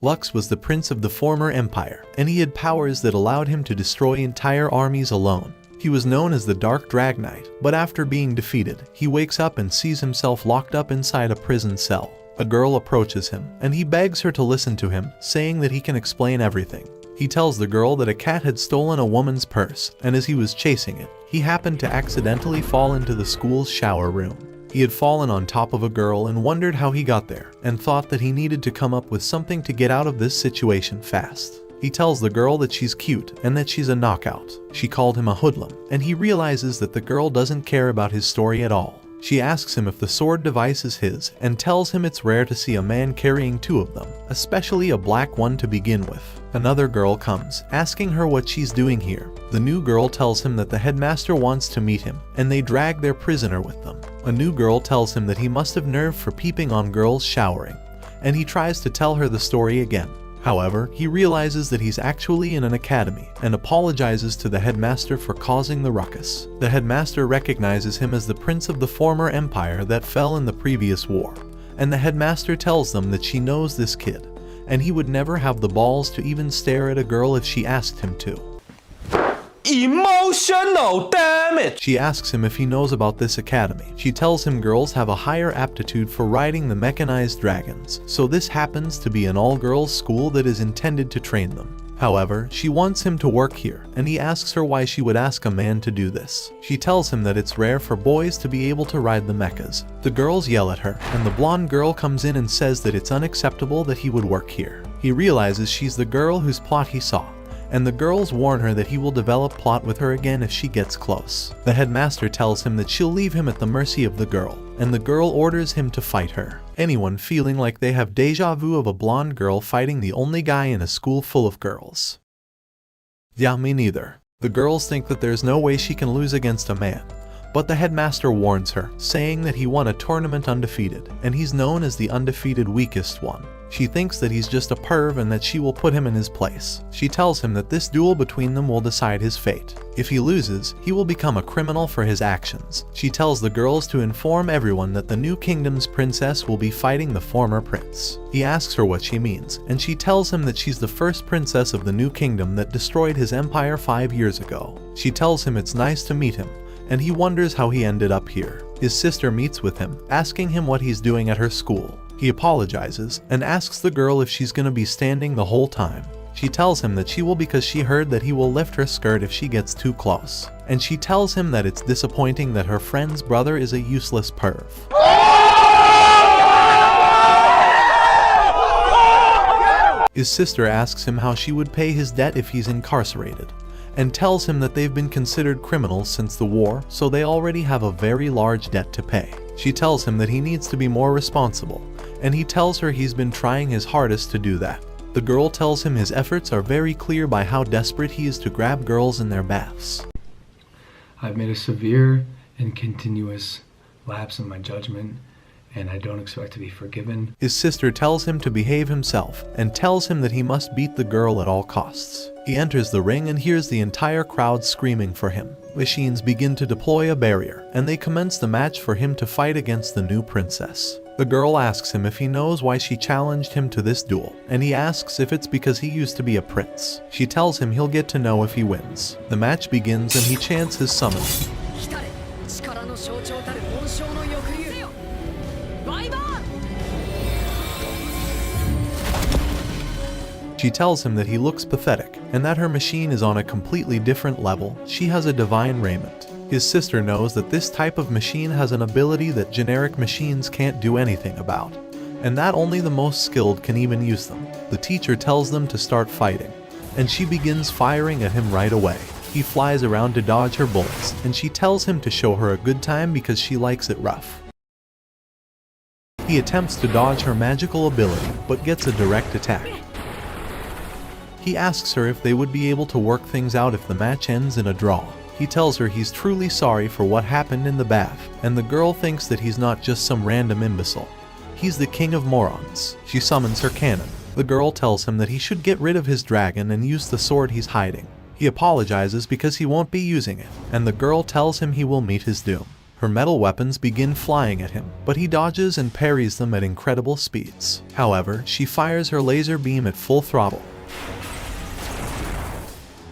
Lux was the prince of the former empire, and he had powers that allowed him to destroy entire armies alone. He was known as the Dark Dragonite, but after being defeated, he wakes up and sees himself locked up inside a prison cell. A girl approaches him, and he begs her to listen to him, saying that he can explain everything. He tells the girl that a cat had stolen a woman's purse, and as he was chasing it, he happened to accidentally fall into the school's shower room. He had fallen on top of a girl and wondered how he got there, and thought that he needed to come up with something to get out of this situation fast. He tells the girl that she's cute and that she's a knockout. She called him a hoodlum, and he realizes that the girl doesn't care about his story at all. She asks him if the sword device is his and tells him it's rare to see a man carrying two of them, especially a black one to begin with. Another girl comes, asking her what she's doing here. The new girl tells him that the headmaster wants to meet him, and they drag their prisoner with them. A new girl tells him that he must have nerve for peeping on girls showering, and he tries to tell her the story again. However, he realizes that he's actually in an academy and apologizes to the headmaster for causing the ruckus. The headmaster recognizes him as the prince of the former empire that fell in the previous war, and the headmaster tells them that she knows this kid, and he would never have the balls to even stare at a girl if she asked him to. Emotional damage! She asks him if he knows about this academy. She tells him girls have a higher aptitude for riding the mechanized dragons, so this happens to be an all-girls school that is intended to train them. However, she wants him to work here, and he asks her why she would ask a man to do this. She tells him that it's rare for boys to be able to ride the mechas. The girls yell at her, and the blonde girl comes in and says that it's unacceptable that he would work here. He realizes she's the girl whose plot he saw, and the girls warn her that he will develop plot with her again if she gets close. The headmaster tells him that she'll leave him at the mercy of the girl, and the girl orders him to fight her. Anyone feeling like they have deja vu of a blonde girl fighting the only guy in a school full of girls? Yeah, me neither. The girls think that there's no way she can lose against a man, but the headmaster warns her, saying that he won a tournament undefeated, and he's known as the undefeated weakest one. She thinks that he's just a perv and that she will put him in his place. She tells him that this duel between them will decide his fate. If he loses, he will become a criminal for his actions. She tells the girls to inform everyone that the new kingdom's princess will be fighting the former prince. He asks her what she means, and she tells him that she's the first princess of the new kingdom that destroyed his empire 5 years ago. She tells him it's nice to meet him, and he wonders how he ended up here. His sister meets with him, asking him what he's doing at her school. He apologizes and asks the girl if she's gonna be standing the whole time. She tells him that she will because she heard that he will lift her skirt if she gets too close. And she tells him that it's disappointing that her friend's brother is a useless perv. His sister asks him how she would pay his debt if he's incarcerated, and tells him that they've been considered criminals since the war, so they already have a very large debt to pay. She tells him that he needs to be more responsible, and he tells her he's been trying his hardest to do that. The girl tells him his efforts are very clear by how desperate he is to grab girls in their baths. I've made a severe and continuous lapse in my judgment, and I don't expect to be forgiven. His sister tells him to behave himself and tells him that he must beat the girl at all costs. He enters the ring and hears the entire crowd screaming for him. Machines begin to deploy a barrier, and they commence the match for him to fight against the new princess. The girl asks him if he knows why she challenged him to this duel, and he asks if it's because he used to be a prince. She tells him he'll get to know if he wins. The match begins and he chants his summon. She tells him that he looks pathetic and that her machine is on a completely different level. She has a divine raiment. His sister knows that this type of machine has an ability that generic machines can't do anything about, and that only the most skilled can even use them. The teacher tells them to start fighting, and she begins firing at him right away. He flies around to dodge her bullets, and she tells him to show her a good time because she likes it rough. He attempts to dodge her magical ability, but gets a direct attack. He asks her if they would be able to work things out if the match ends in a draw. He tells her he's truly sorry for what happened in the bath, and the girl thinks that he's not just some random imbecile. He's the king of morons. She summons her cannon. The girl tells him that he should get rid of his dragon and use the sword he's hiding. He apologizes because he won't be using it, and the girl tells him he will meet his doom. Her metal weapons begin flying at him, but he dodges and parries them at incredible speeds. However, she fires her laser beam at full throttle.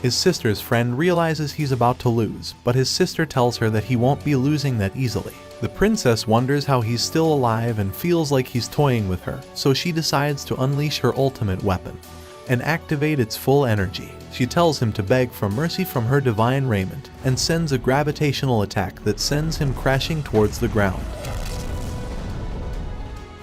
His sister's friend realizes he's about to lose, but his sister tells her that he won't be losing that easily. The princess wonders how he's still alive and feels like he's toying with her, so she decides to unleash her ultimate weapon and activate its full energy. She tells him to beg for mercy from her divine raiment and sends a gravitational attack that sends him crashing towards the ground.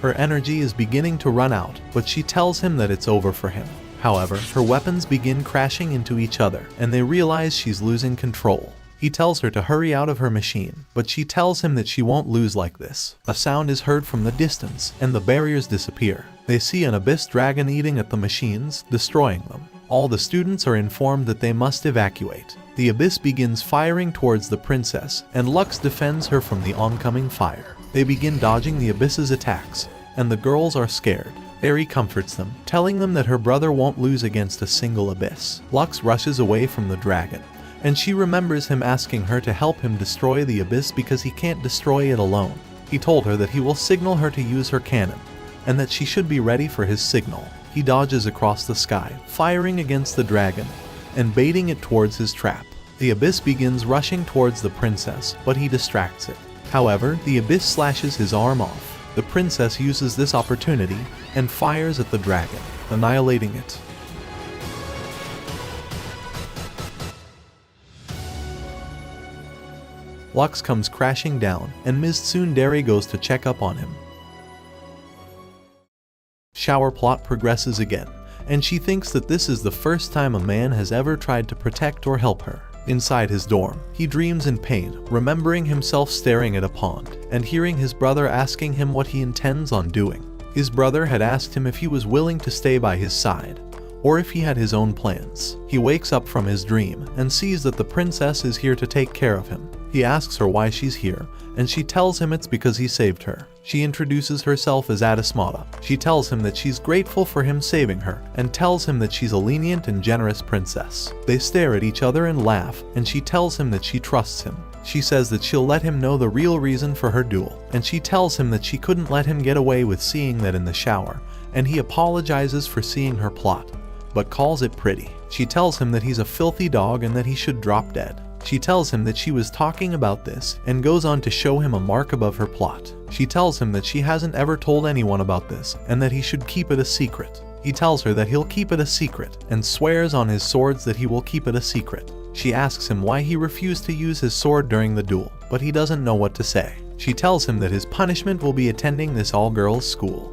Her energy is beginning to run out, but she tells him that it's over for him. However, her weapons begin crashing into each other, and they realize she's losing control. He tells her to hurry out of her machine, but she tells him that she won't lose like this. A sound is heard from the distance, and the barriers disappear. They see an abyss dragon eating at the machines, destroying them. All the students are informed that they must evacuate. The abyss begins firing towards the princess, and Lux defends her from the oncoming fire. They begin dodging the abyss's attacks, and the girls are scared. Aerie comforts them, telling them that her brother won't lose against a single abyss. Lux rushes away from the dragon, and she remembers him asking her to help him destroy the abyss because he can't destroy it alone. He told her that he will signal her to use her cannon, and that she should be ready for his signal. He dodges across the sky, firing against the dragon, and baiting it towards his trap. The abyss begins rushing towards the princess, but he distracts it. However, the abyss slashes his arm off. The princess uses this opportunity and fires at the dragon, annihilating it. Lux comes crashing down, and Ms. Tsundere goes to check up on him. Shower plot progresses again, and she thinks that this is the first time a man has ever tried to protect or help her. Inside his dorm, he dreams in pain, remembering himself staring at a pond, and hearing his brother asking him what he intends on doing. His brother had asked him if he was willing to stay by his side, or if he had his own plans. He wakes up from his dream and sees that the princess is here to take care of him. He asks her why she's here, and she tells him it's because he saved her. She introduces herself as Adismata. She tells him that she's grateful for him saving her, and tells him that she's a lenient and generous princess. They stare at each other and laugh, and she tells him that she trusts him. She says that she'll let him know the real reason for her duel, and she tells him that she couldn't let him get away with seeing that in the shower, and he apologizes for seeing her plot, but calls it pretty. She tells him that he's a filthy dog and that he should drop dead. She tells him that she was talking about this and goes on to show him a mark above her plot. She tells him that she hasn't ever told anyone about this and that he should keep it a secret. He tells her that he'll keep it a secret and swears on his swords that he will keep it a secret. She asks him why he refused to use his sword during the duel, but he doesn't know what to say. She tells him that his punishment will be attending this all-girls school.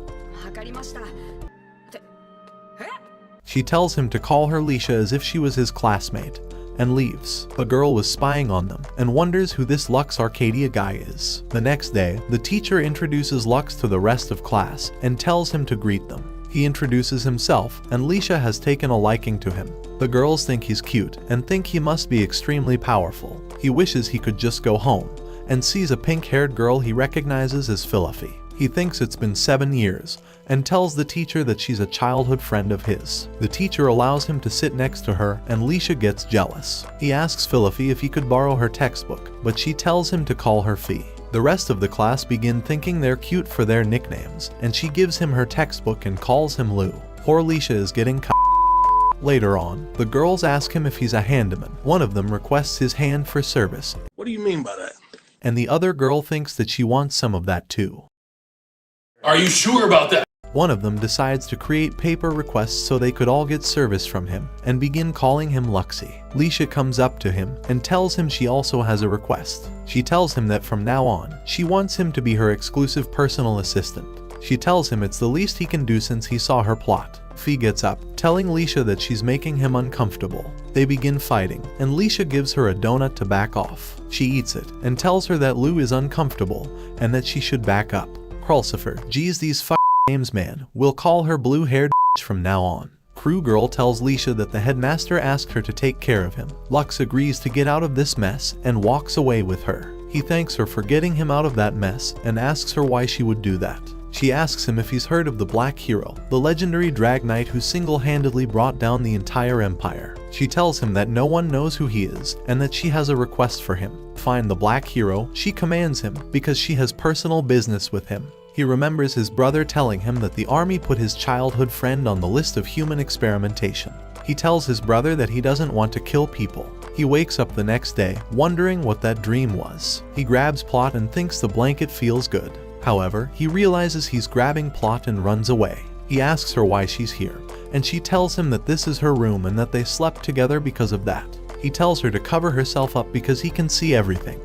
She tells him to call her Lisha as if she was his classmate, and leaves. The girl was spying on them and wonders who this Lux Arcadia guy is. The next day, the teacher introduces Lux to the rest of class and tells him to greet them. He introduces himself, and Lisha has taken a liking to him. The girls think he's cute and think he must be extremely powerful. He wishes he could just go home and sees a pink-haired girl he recognizes as Philippi. He thinks it's been 7 years and tells the teacher that she's a childhood friend of his. The teacher allows him to sit next to her, and Lisha gets jealous. He asks Philippi if he could borrow her textbook, but she tells him to call her Fee. The rest of the class begin thinking they're cute for their nicknames, and she gives him her textbook and calls him Lou. Poor Lisha is getting Later on, the girls ask him if he's a handyman. One of them requests his hand for service. What do you mean by that? And the other girl thinks that she wants some of that too. Are you sure about that? One of them decides to create paper requests so they could all get service from him and begin calling him Luxie. Lisha comes up to him and tells him she also has a request. She tells him that from now on, she wants him to be her exclusive personal assistant. She tells him it's the least he can do since he saw her plot. Fee gets up, telling Lisha that she's making him uncomfortable. They begin fighting, and Lisha gives her a donut to back off. She eats it and tells her that Lou is uncomfortable and that she should back up. Krulsifer, geez these names man, we'll call her blue-haired from now on. Crew girl tells Lisha that the headmaster asked her to take care of him. Lux agrees to get out of this mess and walks away with her. He thanks her for getting him out of that mess and asks her why she would do that. She asks him if he's heard of the Black Hero, the legendary drag knight who single-handedly brought down the entire empire. She tells him that no one knows who he is and that she has a request for him. Find the black hero, she commands him, because she has personal business with him. He remembers his brother telling him that the army put his childhood friend on the list of human experimentation. He tells his brother that he doesn't want to kill people. He wakes up the next day, wondering what that dream was. He grabs Plot and thinks the blanket feels good. However, he realizes he's grabbing Plot and runs away. He asks her why she's here, and she tells him that this is her room and that they slept together because of that. He tells her to cover herself up because he can see everything.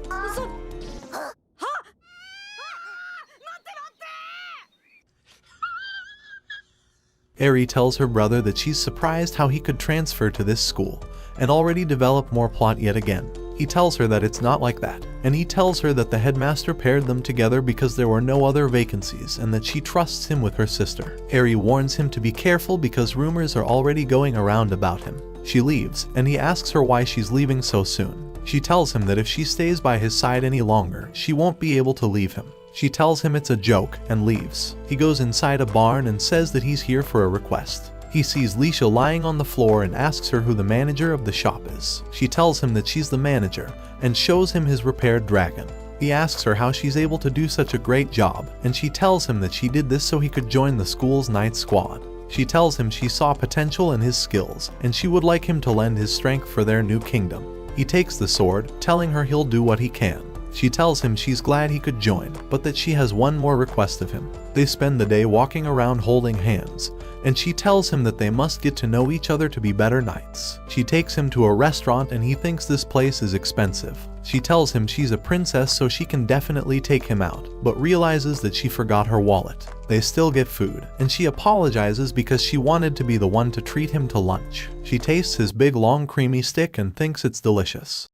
Eri tells her brother that she's surprised how he could transfer to this school and already develop more Plot yet again. He tells her that it's not like that, and he tells her that the headmaster paired them together because there were no other vacancies and that she trusts him with her sister. Eri warns him to be careful because rumors are already going around about him. She leaves, and he asks her why she's leaving so soon. She tells him that if she stays by his side any longer, she won't be able to leave him. She tells him it's a joke and leaves. He goes inside a barn and says that he's here for a request. He sees Leisha lying on the floor and asks her who the manager of the shop is. She tells him that she's the manager and shows him his repaired dragon. He asks her how she's able to do such a great job, and she tells him that she did this so he could join the school's night squad. She tells him she saw potential in his skills and she would like him to lend his strength for their new kingdom. He takes the sword, telling her he'll do what he can. She tells him she's glad he could join, but that she has one more request of him. They spend the day walking around holding hands, and she tells him that they must get to know each other to be better knights. She takes him to a restaurant and he thinks this place is expensive. She tells him she's a princess so she can definitely take him out, but realizes that she forgot her wallet. They still get food, and she apologizes because she wanted to be the one to treat him to lunch. She tastes his big long creamy stick and thinks it's delicious.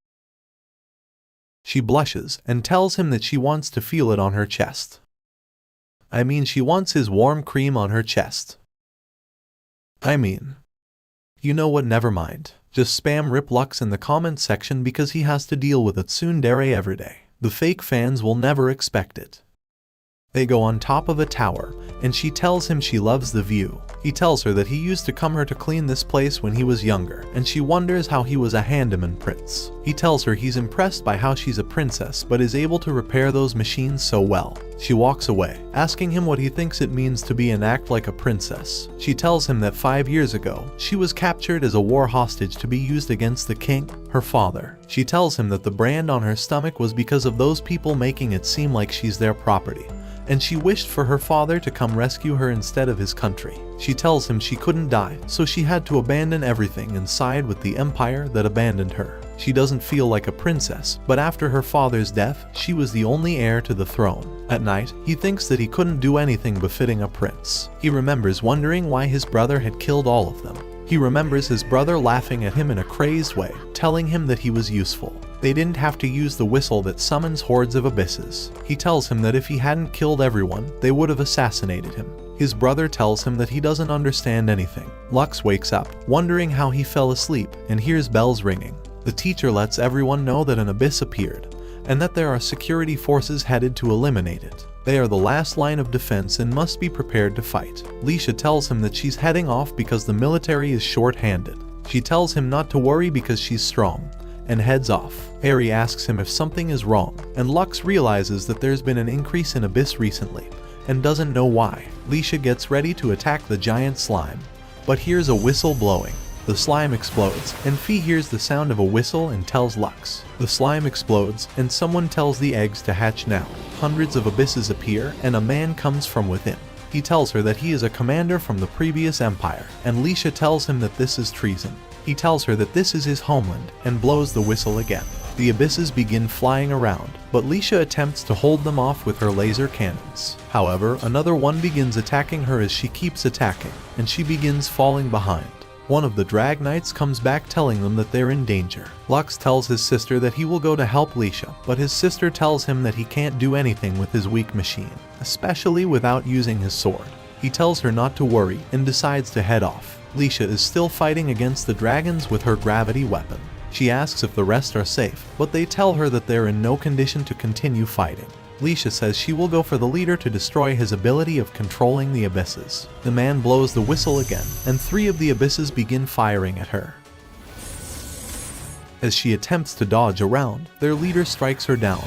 She blushes and tells him that she wants to feel it on her chest. I mean, she wants his warm cream on her chest. You know what, never mind. Just spam Rip Lux in the comments section because he has to deal with a tsundere every day. The fake fans will never expect it. They go on top of a tower, and she tells him she loves the view. He tells her that he used to come here to clean this place when he was younger, and she wonders how he was a handyman prince. He tells her he's impressed by how she's a princess but is able to repair those machines so well. She walks away, asking him what he thinks it means to be and act like a princess. She tells him that 5 years ago, she was captured as a war hostage to be used against the king, her father. She tells him that the brand on her stomach was because of those people making it seem like she's their property, and she wished for her father to come rescue her instead of his country. She tells him she couldn't die, so she had to abandon everything and side with the empire that abandoned her. She doesn't feel like a princess, but after her father's death, she was the only heir to the throne. At night, he thinks that he couldn't do anything befitting a prince. He remembers wondering why his brother had killed all of them. He remembers his brother laughing at him in a crazed way, telling him that he was useful. They didn't have to use the whistle that summons hordes of abysses. He tells him that if he hadn't killed everyone, they would have assassinated him. His brother tells him that he doesn't understand anything. Lux wakes up, wondering how he fell asleep, and hears bells ringing. The teacher lets everyone know that an abyss appeared, and that there are security forces headed to eliminate it. They are the last line of defense and must be prepared to fight. Leisha tells him that she's heading off because the military is short-handed. She tells him not to worry because she's strong, and heads off. Eri asks him if something is wrong, and Lux realizes that there's been an increase in abyss recently, and doesn't know why. Leisha gets ready to attack the giant slime, but hears a whistle blowing. The slime explodes, and Fee hears the sound of a whistle and tells Lux. The slime explodes, and someone tells the eggs to hatch now. Hundreds of abysses appear, and a man comes from within. He tells her that he is a commander from the previous empire, and Leisha tells him that this is treason. He tells her that this is his homeland, and blows the whistle again. The abysses begin flying around, but Leisha attempts to hold them off with her laser cannons. However, another one begins attacking her as she keeps attacking, and she begins falling behind. One of the drag knights comes back telling them that they're in danger. Lux tells his sister that he will go to help Leisha, but his sister tells him that he can't do anything with his weak machine, especially without using his sword. He tells her not to worry and decides to head off. Leisha is still fighting against the dragons with her gravity weapon. She asks if the rest are safe, but they tell her that they're in no condition to continue fighting. Leisha says she will go for the leader to destroy his ability of controlling the abysses. The man blows the whistle again, and 3 of the abysses begin firing at her. As she attempts to dodge around, their leader strikes her down,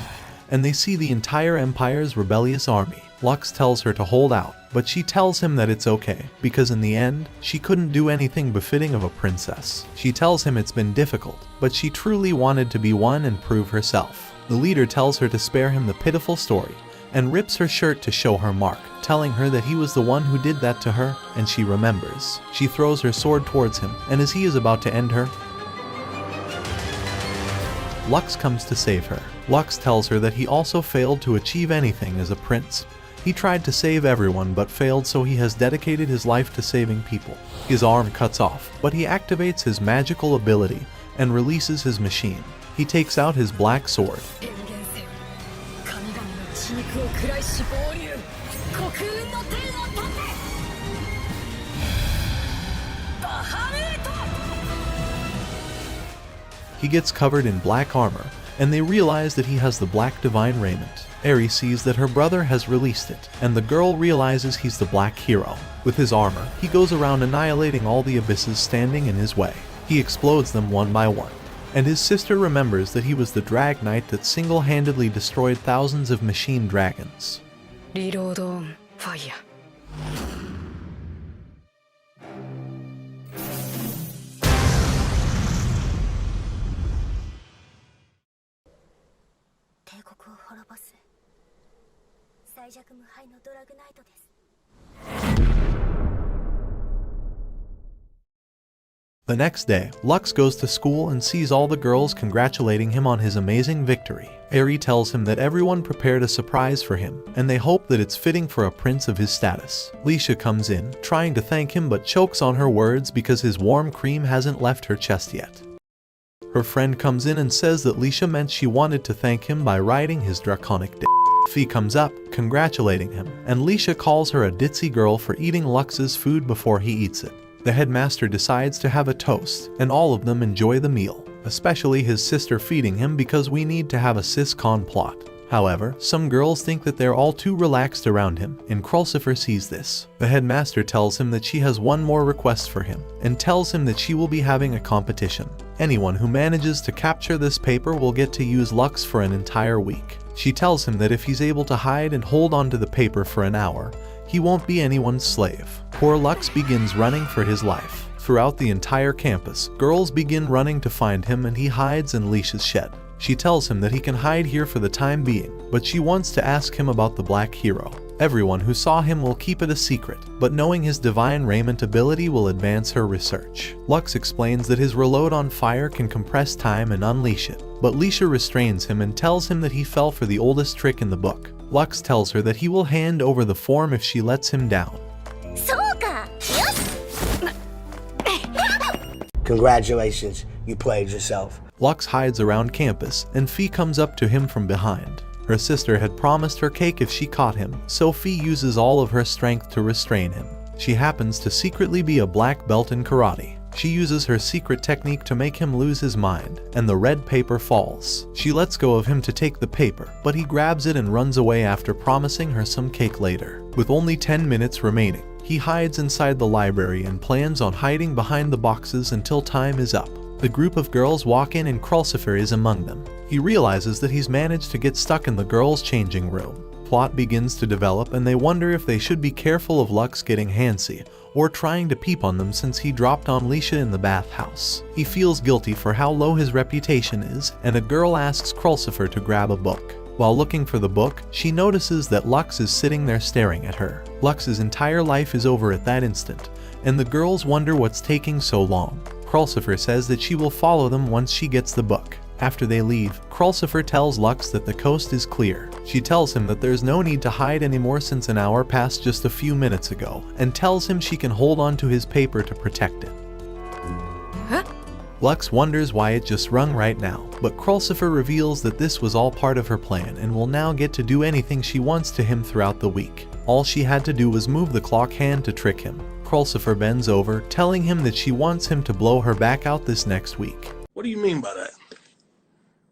and they see the entire Empire's rebellious army. Lux tells her to hold out, but she tells him that it's okay, because in the end, she couldn't do anything befitting of a princess. She tells him it's been difficult, but she truly wanted to be one and prove herself. The leader tells her to spare him the pitiful story, and rips her shirt to show her mark, telling her that he was the one who did that to her, and she remembers. She throws her sword towards him, and as he is about to end her, Lux comes to save her. Lux tells her that he also failed to achieve anything as a prince. He tried to save everyone but failed, so he has dedicated his life to saving people. His arm cuts off, but he activates his magical ability and releases his machine. He takes out his black sword. He gets covered in black armor, and they realize that he has the black divine raiment. Eri sees that her brother has released it, and the girl realizes he's the black hero. With his armor, he goes around annihilating all the abysses standing in his way. He explodes them one by one, and his sister remembers that he was the drag knight that single-handedly destroyed thousands of machine dragons. Reload fire. The next day, Lux goes to school and sees all the girls congratulating him on his amazing victory. Eri tells him that everyone prepared a surprise for him, and they hope that it's fitting for a prince of his status. Leisha comes in, trying to thank him but chokes on her words because his warm cream hasn't left her chest yet. Her friend comes in and says that Leisha meant she wanted to thank him by riding his draconic dick. Fee comes up, congratulating him, and Leisha calls her a ditzy girl for eating Lux's food before he eats it. The headmaster decides to have a toast, and all of them enjoy the meal, especially his sister feeding him because we need to have a sis-con plot. However, some girls think that they're all too relaxed around him, and Krulcifer sees this. The headmaster tells him that she has one more request for him, and tells him that she will be having a competition. Anyone who manages to capture this paper will get to use Lux for an entire week. She tells him that if he's able to hide and hold onto the paper for an hour, he won't be anyone's slave. Poor Lux begins running for his life. Throughout the entire campus, girls begin running to find him, and he hides in Leisha's shed. She tells him that he can hide here for the time being, but she wants to ask him about the Black Hero. Everyone who saw him will keep it a secret, but knowing his divine raiment ability will advance her research. Lux explains that his reload on fire can compress time and unleash it, but Leisha restrains him and tells him that he fell for the oldest trick in the book. Lux tells her that he will hand over the form if she lets him down. Congratulations, you played yourself. Lux hides around campus, and Fee comes up to him from behind. Her sister had promised her cake if she caught him, so Fee uses all of her strength to restrain him. She happens to secretly be a black belt in karate. She uses her secret technique to make him lose his mind, and the red paper falls. She lets go of him to take the paper, but he grabs it and runs away after promising her some cake later. With only 10 minutes remaining, he hides inside the library and plans on hiding behind the boxes until time is up. The group of girls walk in and Krulcifer is among them. He realizes that he's managed to get stuck in the girls' changing room. Plot begins to develop, and they wonder if they should be careful of Lux getting handsy or trying to peep on them since he dropped on Leisha in the bathhouse. He feels guilty for how low his reputation is, and a girl asks Krulcifer to grab a book. While looking for the book, she notices that Lux is sitting there staring at her. Lux's entire life is over at that instant, and the girls wonder what's taking so long. Krulcifer says that she will follow them once she gets the book. After they leave, Krulcifer tells Lux that the coast is clear. She tells him that there's no need to hide anymore since an hour passed just a few minutes ago, and tells him she can hold on to his paper to protect it. Huh? Lux wonders why it just rung right now, but Krulcifer reveals that this was all part of her plan and will now get to do anything she wants to him throughout the week. All she had to do was move the clock hand to trick him. Krulcifer bends over, telling him that she wants him to blow her back out this next week. What do you mean by that?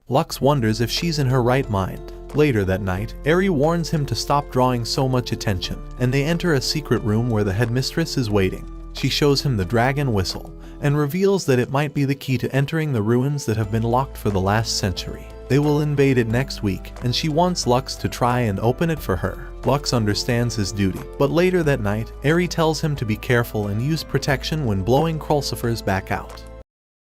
Lux wonders if she's in her right mind. Later that night, Eri warns him to stop drawing so much attention, and they enter a secret room where the headmistress is waiting. She shows him the dragon whistle and reveals that it might be the key to entering the ruins that have been locked for the last century. They will invade it next week, and she wants Lux to try and open it for her. Lux understands his duty, but later that night, Eri tells him to be careful and use protection when blowing Krulcifer's back out.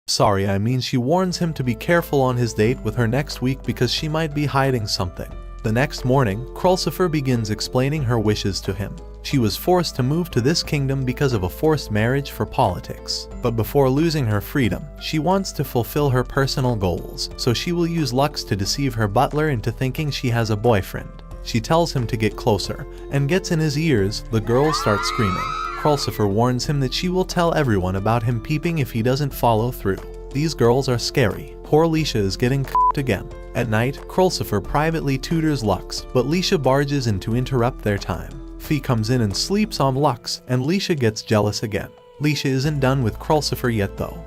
Sorry, I mean she warns him to be careful on his date with her next week because she might be hiding something. The next morning, Krulcifer begins explaining her wishes to him. She was forced to move to this kingdom because of a forced marriage for politics. But before losing her freedom, she wants to fulfill her personal goals, so she will use Lux to deceive her butler into thinking she has a boyfriend. She tells him to get closer, and gets in his ears. The girl starts screaming. Krulcifer warns him that she will tell everyone about him peeping if he doesn't follow through. These girls are scary. Poor Lisha is getting c***ed again. At night, Krulcifer privately tutors Lux, but Lisha barges in to interrupt their time. Fee comes in and sleeps on Lux, and Lisha gets jealous again. Lisha isn't done with Krulcifer yet though.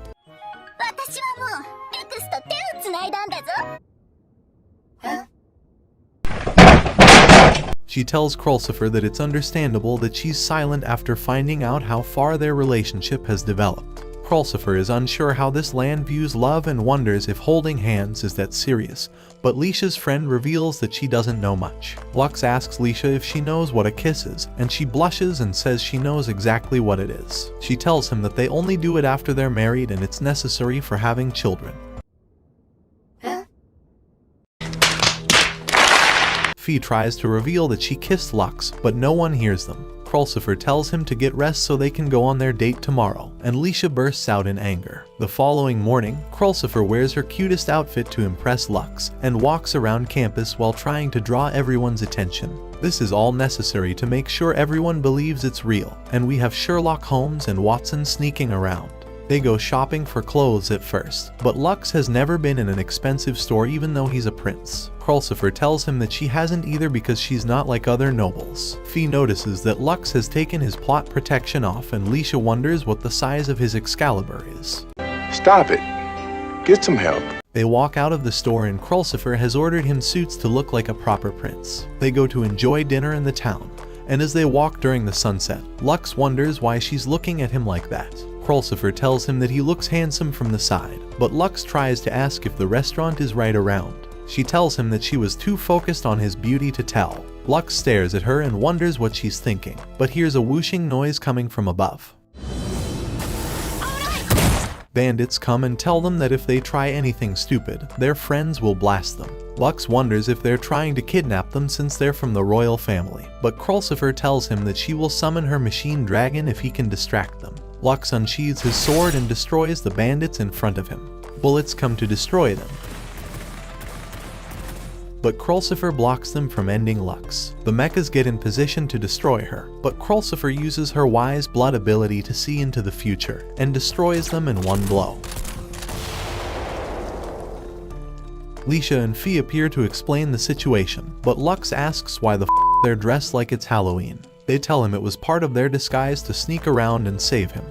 She tells Krulcifer that it's understandable that she's silent after finding out how far their relationship has developed. Krulcifer is unsure how this land views love and wonders if holding hands is that serious, but Lisha's friend reveals that she doesn't know much. Lux asks Lisha if she knows what a kiss is, and she blushes and says she knows exactly what it is. She tells him that they only do it after they're married and it's necessary for having children. Fee tries to reveal that she kissed Lux, but no one hears them. Krulcifer tells him to get rest so they can go on their date tomorrow, and Lisha bursts out in anger. The following morning, Krulcifer wears her cutest outfit to impress Lux, and walks around campus while trying to draw everyone's attention. This is all necessary to make sure everyone believes it's real, and we have Sherlock Holmes and Watson sneaking around. They go shopping for clothes at first, but Lux has never been in an expensive store even though he's a prince. Krulcifer tells him that she hasn't either because she's not like other nobles. Fee notices that Lux has taken his plot protection off, and Lisha wonders what the size of his Excalibur is. Stop it. Get some help. They walk out of the store and Krulcifer has ordered him suits to look like a proper prince. They go to enjoy dinner in the town, and as they walk during the sunset, Lux wonders why she's looking at him like that. Krulcifer tells him that he looks handsome from the side, but Lux tries to ask if the restaurant is right around. She tells him that she was too focused on his beauty to tell. Lux stares at her and wonders what she's thinking, but hears a whooshing noise coming from above. Bandits come and tell them that if they try anything stupid, their friends will blast them. Lux wonders if they're trying to kidnap them since they're from the royal family, but Krulcifer tells him that she will summon her machine dragon if he can distract them. Lux unsheathes his sword and destroys the bandits in front of him. Bullets come to destroy them, but Krulcifer blocks them from ending Lux. The mechas get in position to destroy her, but Krulcifer uses her wise blood ability to see into the future, and destroys them in one blow. Lisha and Fee appear to explain the situation, but Lux asks why the f they're dressed like it's Halloween. They tell him it was part of their disguise to sneak around and save him,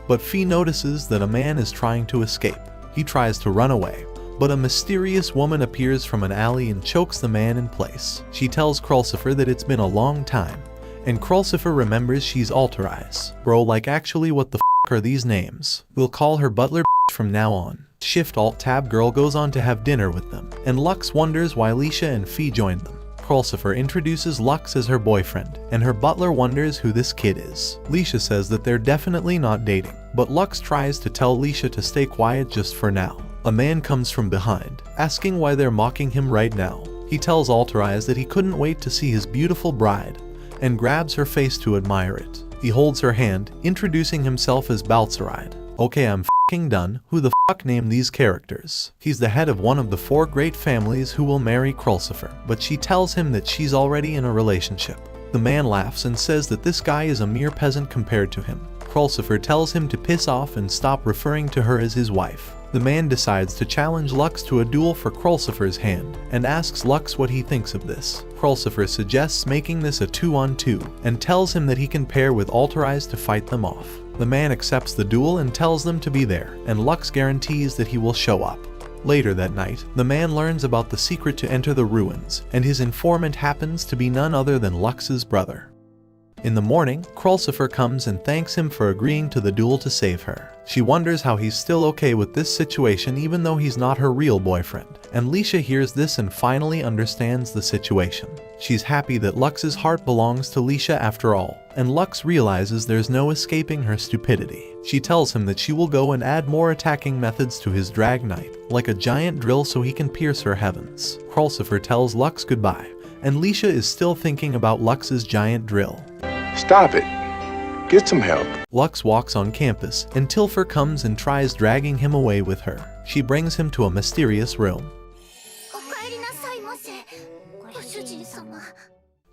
but Fee notices that a man is trying to escape. He tries to run away, but a mysterious woman appears from an alley and chokes the man in place. She tells Krulcifer that it's been a long time, and Krulcifer remembers she's Alterize. Bro, like actually what the f are these names? We'll call her Butler from now on. Shift Alt Tab girl goes on to have dinner with them, and Lux wonders why Lisha and Fee joined them. Krulcifer introduces Lux as her boyfriend, and her butler wonders who this kid is. Lisha says that they're definitely not dating, but Lux tries to tell Lisha to stay quiet just for now. A man comes from behind, asking why they're mocking him right now. He tells Alterize that he couldn't wait to see his beautiful bride, and grabs her face to admire it. He holds her hand, introducing himself as Baltzaride. Okay, I'm f***ing done. Who the f*** named these characters? He's the head of one of the 4 great families who will marry Krulcifer, but she tells him that she's already in a relationship. The man laughs and says that this guy is a mere peasant compared to him. Krulcifer tells him to piss off and stop referring to her as his wife. The man decides to challenge Lux to a duel for Krulcifer's hand, and asks Lux what he thinks of this. Krulcifer suggests making this a 2-on-2, and tells him that he can pair with Alterize to fight them off. The man accepts the duel and tells them to be there, and Lux guarantees that he will show up. Later that night, the man learns about the secret to enter the ruins, and his informant happens to be none other than Lux's brother. In the morning, Krulsifer comes and thanks him for agreeing to the duel to save her. She wonders how he's still okay with this situation even though he's not her real boyfriend, and Leisha hears this and finally understands the situation. She's happy that Lux's heart belongs to Leisha after all, and Lux realizes there's no escaping her stupidity. She tells him that she will go and add more attacking methods to his drag knight, like a giant drill so he can pierce her heavens. Krulsifer tells Lux goodbye, and Leisha is still thinking about Lux's giant drill. Stop it. Get some help. Lux walks on campus, and Tilfer comes and tries dragging him away with her. She brings him to a mysterious room.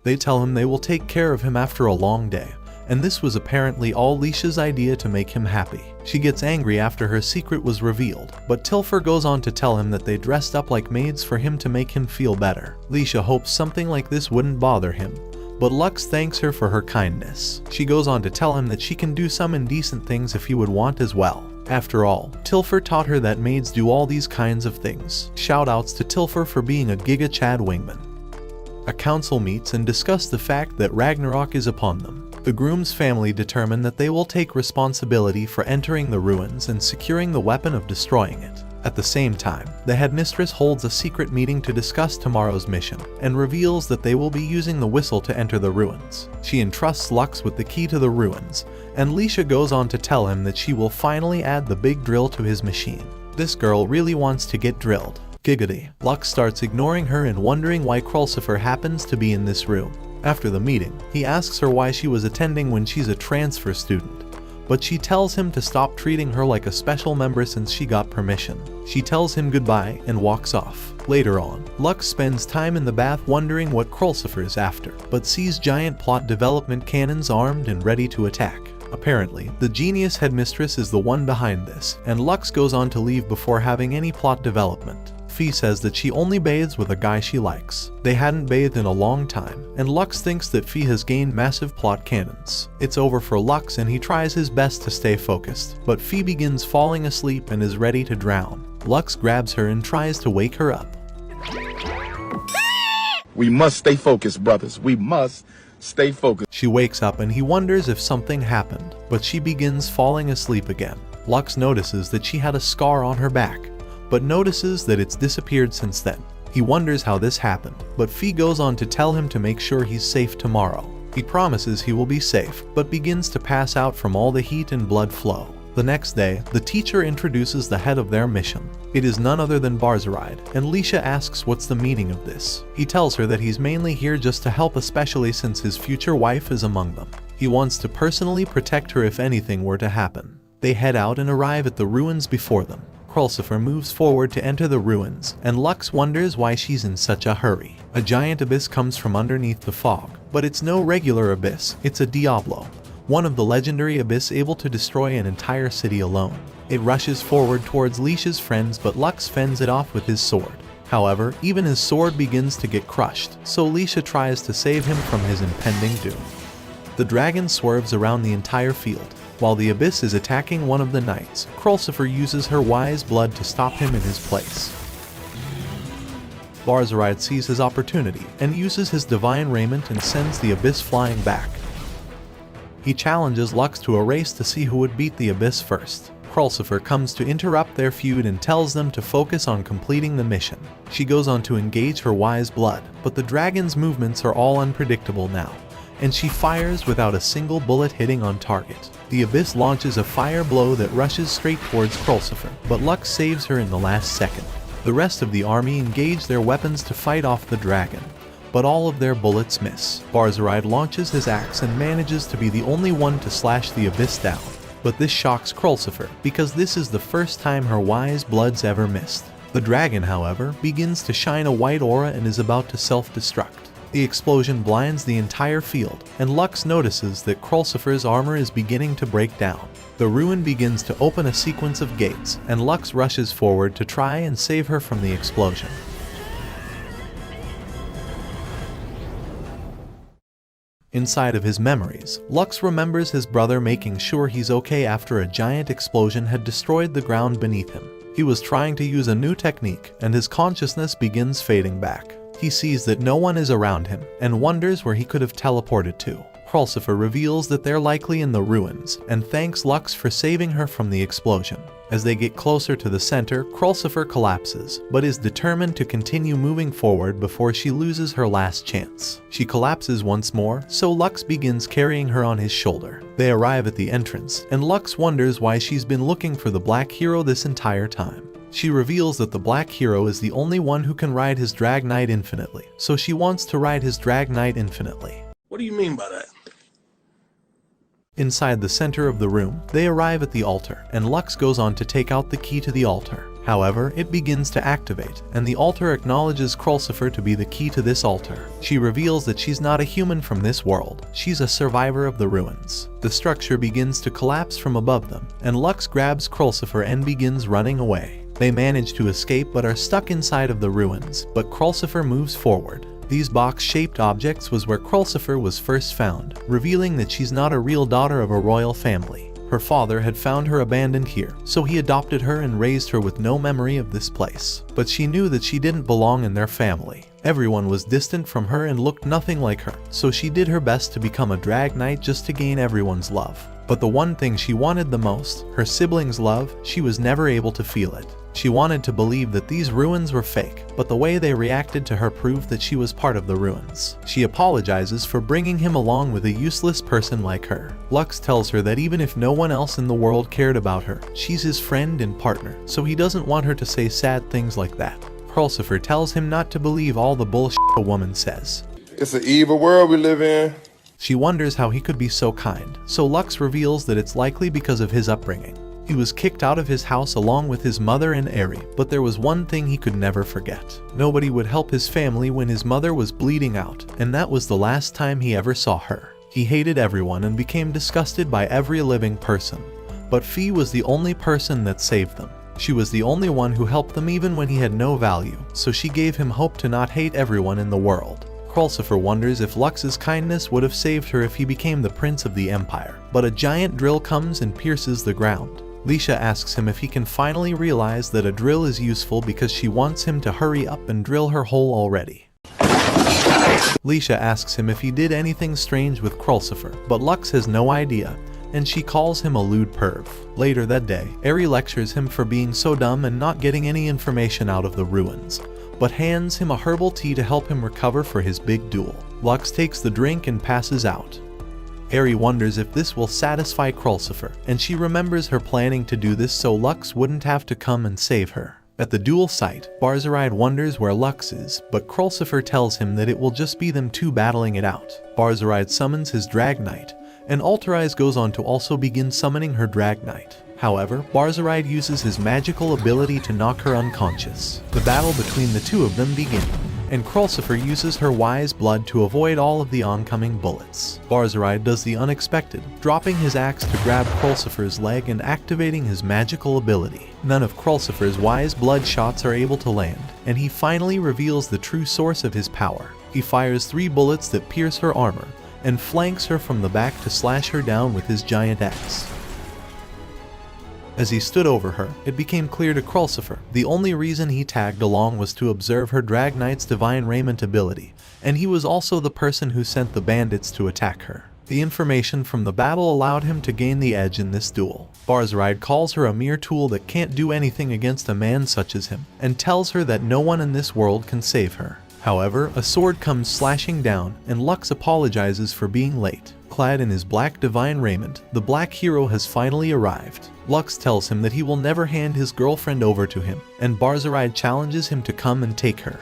They tell him they will take care of him after a long day, and this was apparently all Leisha's idea to make him happy. She gets angry after her secret was revealed, but Tilfer goes on to tell him that they dressed up like maids for him to make him feel better. Leisha hopes something like this wouldn't bother him, but Lux thanks her for her kindness. She goes on to tell him that she can do some indecent things if he would want as well. After all, Tilfer taught her that maids do all these kinds of things. Shoutouts to Tilfer for being a Giga Chad wingman. A council meets and discuss the fact that Ragnarok is upon them. The groom's family determine that they will take responsibility for entering the ruins and securing the weapon of destroying it. At the same time, the headmistress holds a secret meeting to discuss tomorrow's mission, and reveals that they will be using the whistle to enter the ruins. She entrusts Lux with the key to the ruins, and Leisha goes on to tell him that she will finally add the big drill to his machine. This girl really wants to get drilled. Giggity. Lux starts ignoring her and wondering why Krulsifer happens to be in this room. After the meeting, he asks her why she was attending when she's a transfer student, but she tells him to stop treating her like a special member since she got permission. She tells him goodbye and walks off. Later on, Lux spends time in the bath wondering what Krulsifer is after, but sees giant plot development cannons armed and ready to attack. Apparently, the genius headmistress is the one behind this, and Lux goes on to leave before having any plot development. Fee says that she only bathes with a guy she likes. They hadn't bathed in a long time, and Lux thinks that Fee has gained massive plot cannons. It's over for Lux and he tries his best to stay focused, but Fee begins falling asleep and is ready to drown. Lux grabs her and tries to wake her up. We must stay focused, brothers. We must stay focused. She wakes up and he wonders if something happened, but she begins falling asleep again. Lux notices that she had a scar on her back, but notices that it's disappeared since then. He wonders how this happened, but Fee goes on to tell him to make sure he's safe tomorrow. He promises he will be safe, but begins to pass out from all the heat and blood flow. The next day, the teacher introduces the head of their mission. It is none other than Barzaride, and Leisha asks what's the meaning of this. He tells her that he's mainly here just to help, especially since his future wife is among them. He wants to personally protect her if anything were to happen. They head out and arrive at the ruins before them. Krulsifer moves forward to enter the ruins, and Lux wonders why she's in such a hurry. A giant abyss comes from underneath the fog, but it's no regular abyss, it's a Diablo, one of the legendary abyss able to destroy an entire city alone. It rushes forward towards Leisha's friends, but Lux fends it off with his sword. However, even his sword begins to get crushed, so Leisha tries to save him from his impending doom. The dragon swerves around the entire field. While the abyss is attacking one of the knights, Krulsifer uses her wise blood to stop him in his place. Barzaride sees his opportunity and uses his divine raiment and sends the abyss flying back. He challenges Lux to a race to see who would beat the abyss first. Krulsifer comes to interrupt their feud and tells them to focus on completing the mission. She goes on to engage her wise blood, but the dragon's movements are all unpredictable now, and she fires without a single bullet hitting on target. The abyss launches a fire blow that rushes straight towards Krulsifer, but Lux saves her in the last second. The rest of the army engage their weapons to fight off the dragon, but all of their bullets miss. Barzaride launches his axe and manages to be the only one to slash the abyss down. But this shocks Krulsifer, because this is the first time her wise blood's ever missed. The dragon, however, begins to shine a white aura and is about to self-destruct. The explosion blinds the entire field, and Lux notices that Krulsifer's armor is beginning to break down. The ruin begins to open a sequence of gates, and Lux rushes forward to try and save her from the explosion. Inside of his memories, Lux remembers his brother making sure he's okay after a giant explosion had destroyed the ground beneath him. He was trying to use a new technique, and his consciousness begins fading back. He sees that no one is around him, and wonders where he could have teleported to. Krulsifer reveals that they're likely in the ruins and thanks Lux for saving her from the explosion. As they get closer to the center, Krulsifer collapses, but is determined to continue moving forward before she loses her last chance. She collapses once more, so Lux begins carrying her on his shoulder. They arrive at the entrance, and Lux wonders why she's been looking for the Black Hero this entire time. She reveals that the Black Hero is the only one who can ride his Drag Knight infinitely, so she wants to ride his Drag Knight infinitely. What do you mean by that? Inside the center of the room, they arrive at the altar, and Lux goes on to take out the key to the altar. However, it begins to activate, and the altar acknowledges Krulsifer to be the key to this altar. She reveals that she's not a human from this world, she's a survivor of the ruins. The structure begins to collapse from above them, and Lux grabs Krulsifer and begins running away. They manage to escape but are stuck inside of the ruins, but Krulsifer moves forward. These box-shaped objects was where Krulsifer was first found, revealing that she's not a real daughter of a royal family. Her father had found her abandoned here, so he adopted her and raised her with no memory of this place. But she knew that she didn't belong in their family. Everyone was distant from her and looked nothing like her, so she did her best to become a Drag Knight just to gain everyone's love. But the one thing she wanted the most, her siblings' love, she was never able to feel it. She wanted to believe that these ruins were fake, but the way they reacted to her proved that she was part of the ruins. She apologizes for bringing him along with a useless person like her. Lux tells her that even if no one else in the world cared about her, she's his friend and partner, so he doesn't want her to say sad things like that. Krulsifer tells him not to believe all the bullshit a woman says. It's an evil world we live in. She wonders how he could be so kind, so Lux reveals that it's likely because of his upbringing. He was kicked out of his house along with his mother and Eri, but there was one thing he could never forget. Nobody would help his family when his mother was bleeding out, and that was the last time he ever saw her. He hated everyone and became disgusted by every living person. But Fee was the only person that saved them. She was the only one who helped them even when he had no value, so she gave him hope to not hate everyone in the world. Krulsifer wonders if Lux's kindness would have saved her if he became the prince of the empire, but a giant drill comes and pierces the ground. Leisha asks him if he can finally realize that a drill is useful because she wants him to hurry up and drill her hole already. Leisha asks him if he did anything strange with Krulsifer, but Lux has no idea, and she calls him a lewd perv. Later that day, Eri lectures him for being so dumb and not getting any information out of the ruins, but hands him a herbal tea to help him recover for his big duel. Lux takes the drink and passes out. Eri wonders if this will satisfy Krulsifer, and she remembers her planning to do this so Lux wouldn't have to come and save her. At the duel site, Barzaride wonders where Lux is, but Krulsifer tells him that it will just be them two battling it out. Barzaride summons his Drag Knight, and Alterize goes on to also begin summoning her Drag Knight. However, Barzaride uses his magical ability to knock her unconscious. The battle between the two of them begins, and Krulsifer uses her wise blood to avoid all of the oncoming bullets. Barzaride does the unexpected, dropping his axe to grab Krulsifer's leg and activating his magical ability. None of Krulsifer's wise blood shots are able to land, and he finally reveals the true source of his power. He fires 3 bullets that pierce her armor, and flanks her from the back to slash her down with his giant axe. As he stood over her, it became clear to Krulsifer the only reason he tagged along was to observe her Drag Knight's divine raiment ability, and he was also the person who sent the bandits to attack her. The information from the battle allowed him to gain the edge in this duel. Barzaride calls her a mere tool that can't do anything against a man such as him, and tells her that no one in this world can save her. However, a sword comes slashing down, and Lux apologizes for being late. Clad in his black divine raiment, the Black Hero has finally arrived. Lux tells him that he will never hand his girlfriend over to him, and Barzaride challenges him to come and take her.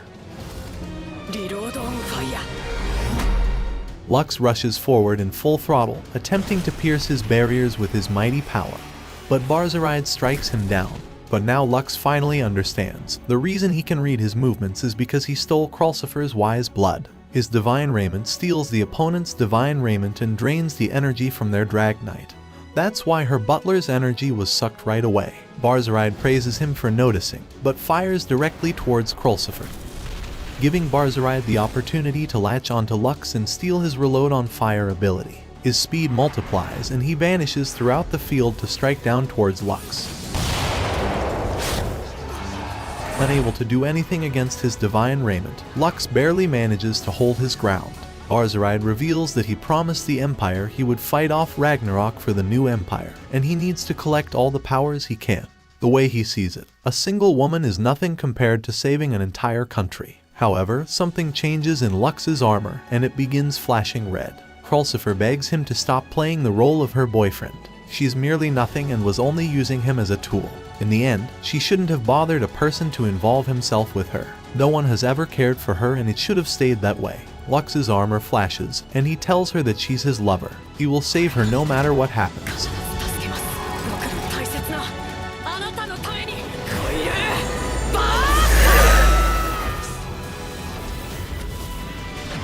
Lux rushes forward in full throttle, attempting to pierce his barriers with his mighty power, but Barzaride strikes him down. But now Lux finally understands. The reason he can read his movements is because he stole Krulsifer's wise blood. His divine raiment steals the opponent's divine raiment and drains the energy from their Drag Knight. That's why her butler's energy was sucked right away. Barzaride praises him for noticing, but fires directly towards Krulsifer, giving Barzaride the opportunity to latch onto Lux and steal his reload on fire ability. His speed multiplies and he vanishes throughout the field to strike down towards Lux. Unable to do anything against his divine raiment, Lux barely manages to hold his ground. Barzaride reveals that he promised the Empire he would fight off Ragnarok for the new Empire, and he needs to collect all the powers he can. The way he sees it, a single woman is nothing compared to saving an entire country. However, something changes in Lux's armor, and it begins flashing red. Krulsifer begs him to stop playing the role of her boyfriend. She's merely nothing and was only using him as a tool. In the end, she shouldn't have bothered a person to involve himself with her. No one has ever cared for her and it should have stayed that way. Lux's armor flashes, and he tells her that she's his lover. He will save her no matter what happens. 助けます僕の大切なあなたのためにこいえバー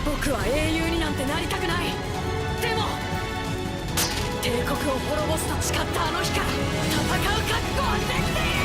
僕は英雄になんてなりたくないでも帝国を滅ぼすと誓ったあの日から戦う覚悟はできている